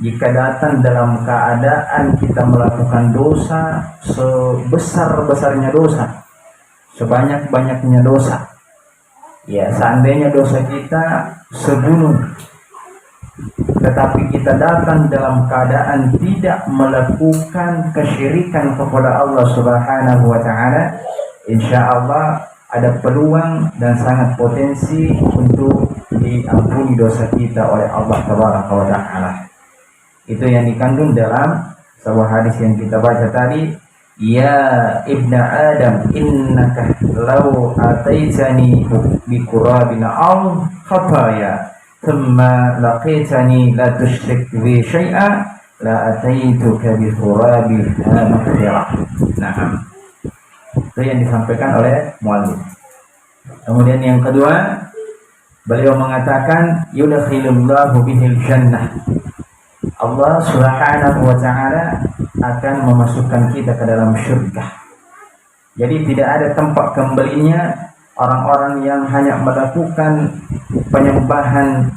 jika datang dalam keadaan kita melakukan dosa sebesar-besarnya dosa, sebanyak-banyaknya dosa, ya seandainya dosa kita segunung, tetapi kita datang dalam keadaan tidak melakukan kesyirikan kepada Allah Subhanahu wa Ta'ala, insya Allah ada peluang dan sangat potensi untuk diampuni dosa kita oleh Allah Tabaraka wa Ta'ala. Itu yang dikandung dalam sebuah hadis yang kita baca tadi, ya ibna Adam innaka law ataitani bi qurabina al khataya thumma laqitani la tusyrik bi syai'a la ataituka bi qurabiha maghfirah. Nah, itu yang disampaikan oleh muallif. Kemudian yang kedua, beliau mengatakan yudkhilullahu bihil jannah. Allah Subhanahu wa Ta'ala akan memasukkan kita ke dalam syurga. Jadi tidak ada tempat kembalinya orang-orang yang hanya melakukan penyembahan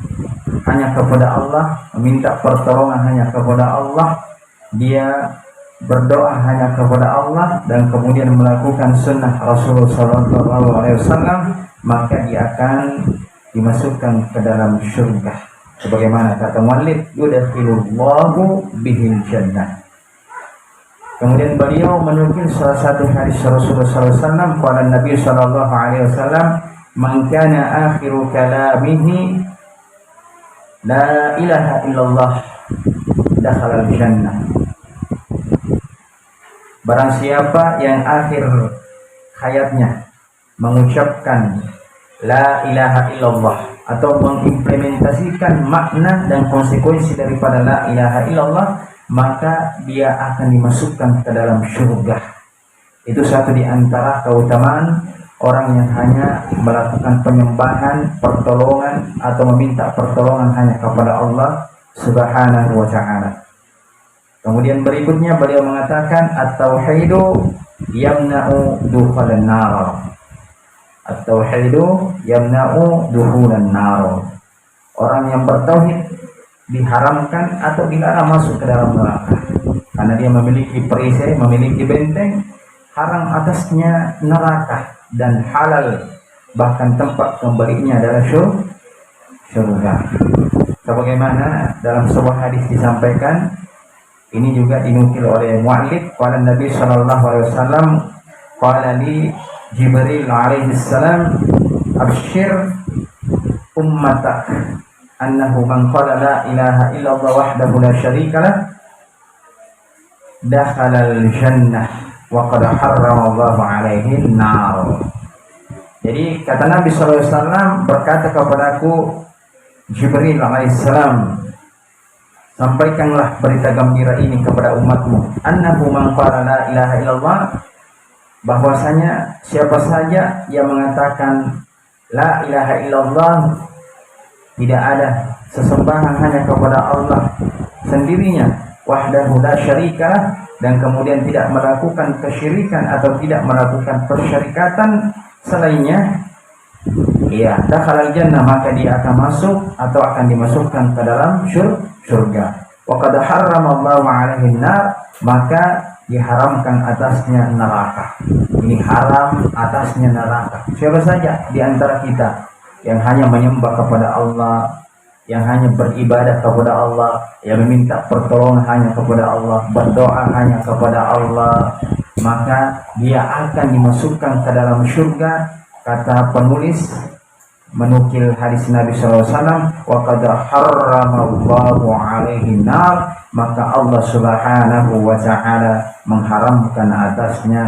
hanya kepada Allah, meminta pertolongan hanya kepada Allah, dia berdoa hanya kepada Allah dan kemudian melakukan sunnah Rasulullah SAW, maka dia akan dimasukkan ke dalam syurga. Sebagaimana kata muallif, yudkhilullahu bihil jannah. Kemudian beliau menukil salah satu hadis Rasulullah SAW, qala Nabi SAW, man kana akhiru kalamihi la ilaha illallah dakhala al-jannah. Barang siapa yang akhir hayatnya mengucapkan la ilaha illallah atau mengimplementasikan makna dan konsekuensi daripada la ilaha illallah, maka dia akan dimasukkan ke dalam syurga. Itu satu di antara keutamaan orang yang hanya melakukan penyembahan, pertolongan atau meminta pertolongan hanya kepada Allah Subhanahu wa Ta'ala. Kemudian berikutnya beliau mengatakan at-tauhidu yamna'u dukhulan nar. At-tauhidu yamna'u dukhulan nar. Orang yang bertauhid diharamkan atau dilarang masuk ke dalam neraka karena dia memiliki perisai, memiliki benteng, haram atasnya neraka dan halal, bahkan tempat kembalinya adalah syurga. Sebagaimana dalam sebuah hadis disampaikan, ini juga dinukil oleh muallif, qala Nabi sallallahu alaihi wasallam, qala li Jibril alaihi salam, abshir ummatak annahu man qala la ilaha illallah wahdahu la syarika lah dakhala al-jannah wa qad harrama Allahu alaihi an-nar. Jadi kata Nabi sallallahu alaihi wasallam berkata kepadaku Jibril alaihi salam, sampaikanlah berita gembira ini kepada umatmu, annahu man qala la ilaha illallah, bahwasanya siapa saja yang mengatakan la ilaha illallah, tidak ada sesembahan hanya kepada Allah sendirinya, wahdahu la syarikalah, dan kemudian tidak melakukan kesyirikan atau tidak melakukan persyarikatan selainnya, ya dakhalal jannah, maka dia akan masuk atau akan dimasukkan ke dalam surga. Wa qad harrama Allahu 'alaihi an-nar, maka diharamkan atasnya neraka. Ini haram atasnya neraka. Siapa saja di antara kita yang hanya menyembah kepada Allah, yang hanya beribadah kepada Allah, yang meminta pertolongan hanya kepada Allah, berdoa hanya kepada Allah, maka dia akan dimasukkan ke dalam surga. Kata penulis menukil hadis Nabi SAW, wa qad harramallahu alaihi nar, maka Allah Subhanahu wa Ta'ala mengharamkan atasnya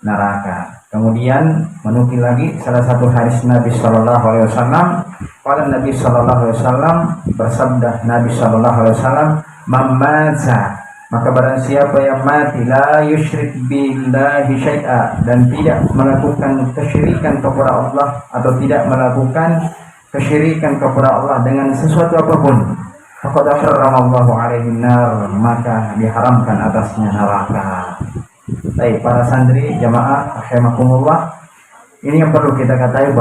neraka. Kemudian menukil lagi salah satu hadis Nabi Sallallahu Alaihi Wasallam. Pada Nabi Sallallahu Alaihi Wasallam bersabda, Nabi Sallallahu Alaihi Wasallam, "Mamata, maka barang siapa yang mati la yusyrik billahi syai'a, dan tidak melakukan kesyirikan kepada Allah atau tidak melakukan kesyirikan kepada Allah dengan sesuatu apapun, faqad harramallahu alaihi nar, maka diharamkan atasnya neraka." Baik para santri jamaah rahimakumullah, ini yang perlu kita ketahui.